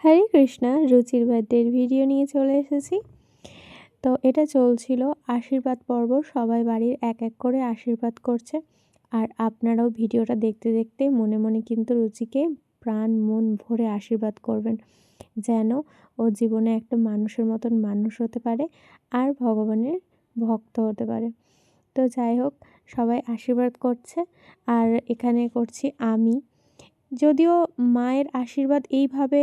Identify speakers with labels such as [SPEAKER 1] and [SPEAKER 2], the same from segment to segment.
[SPEAKER 1] হরে কৃষ্ণা, রুচির বার্থডের ভিডিও নিয়ে চলে এসেছি। তো এটা চলছিল আশীর্বাদ পর্ব, সবাই বাড়ির এক এক করে আশীর্বাদ করছে। আর আপনারাও ভিডিওটা দেখতে দেখতে মনে মনে কিন্তু রুচিকে প্রাণ মন ভরে আশীর্বাদ করবেন, যেন ও জীবনে একটা মানুষের মতন মানুষ হতে পারে আর ভগবানের ভক্ত হতে পারে। তো যাই হোক, সবাই আশীর্বাদ করছে আর এখানে করছি আমি। যদিও মায়ের আশীর্বাদ এইভাবে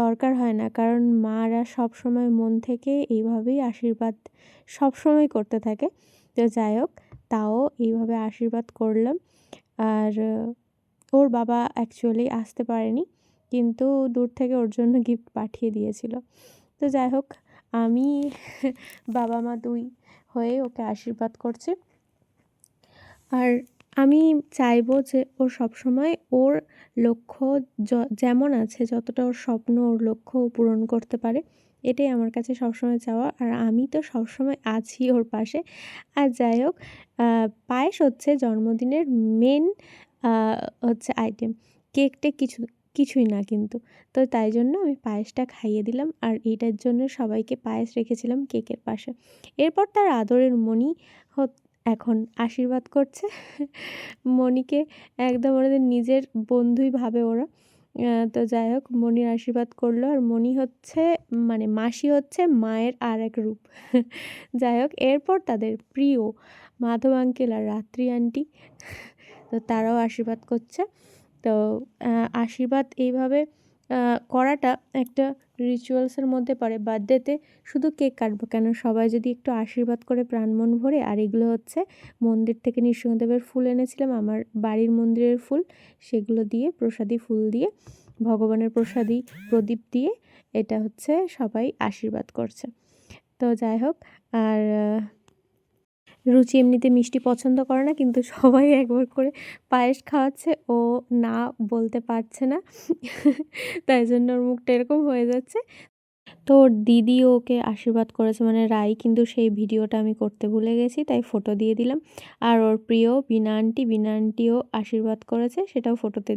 [SPEAKER 1] দরকার হয় না, কারণ মারা সবসময় মন থেকে এইভাবেই আশীর্বাদ সবসময় করতে থাকে। তো যাই হোক, তাও এইভাবে আশীর্বাদ করলাম। আর ওর বাবা অ্যাকচুয়ালি আসতে পারেনি, কিন্তু দূর থেকে ওর জন্য গিফট পাঠিয়ে দিয়েছিল। তো যাই হোক, আমি বাবা মা দুই হয়ে ওকে আশীর্বাদ করছি। আর আমি চাইবো যে ও সবসময় ওর লক্ষ্য যেমন আছে, যতটা ওর স্বপ্ন ওর লক্ষ্য ও পূরণ করতে পারে, এটাই আমার কাছে সবসময় চাওয়া। আর আমি তো সবসময় আছি ওর পাশে। আর যাই হোক, পায়েস হচ্ছে জন্মদিনের মেন হচ্ছে আইটেম। কেকটা কিছুই না কিন্তু। তো তাই জন্য আমি পায়েসটা খাইয়ে দিলাম, আর এইটার জন্য সবাইকে পায়েস রেখেছিলাম কেকের পাশে। এরপর তার আদরের মণি এখন আশীর্বাদ করছে। মণিকে একদম ওদের নিজের বন্ধুই ভাবে ওরা। তো যাই হোক, মণির আশীর্বাদ করলো। আর মণি হচ্ছে মানে মাসি হচ্ছে মায়ের আর এক রূপ। যাই হোক, এরপর তাদের প্রিয় মাধব আঙ্কেল আর রাত্রি আন্টি, তো তারাও আশীর্বাদ করছে। তো আশীর্বাদ এইভাবে করাটা একটা রিচুয়ালসের মধ্যে পড়ে। বার্থডেতে শুধু কেক কাটবো কেন, সবাই যদি একটু আশীর্বাদ করে প্রাণ মন ভরে। আর এগুলো হচ্ছে মন্দির থেকে নৃসিংহদেবের ফুল এনেছিলাম, আমার বাড়ির মন্দিরের ফুল, সেগুলো দিয়ে প্রসাদী ফুল দিয়ে ভগবানের প্রসাদী প্রদীপ দিয়ে এটা হচ্ছে সবাই আশীর্বাদ করছে। তো যাই হোক, আর রুচি এমনিতে মিষ্টি পছন্দ করে না, কিন্তু সবাই একবার করে পায়েস খাওয়াচ্ছে, ও না বলতে পারছে না। তাই জন্য ওর মুখটা এরকম হয়ে যাচ্ছে। তো ওর দিদি ওকে আশীর্বাদ করেছে, মানে রাই, কিন্তু সেই ভিডিওটা আমি করতে ভুলে গেছি, তাই ফটো দিয়ে দিলাম। আর ওর প্রিয় বিনা আন্টিও আশীর্বাদ করেছে, সেটাও ফটোতে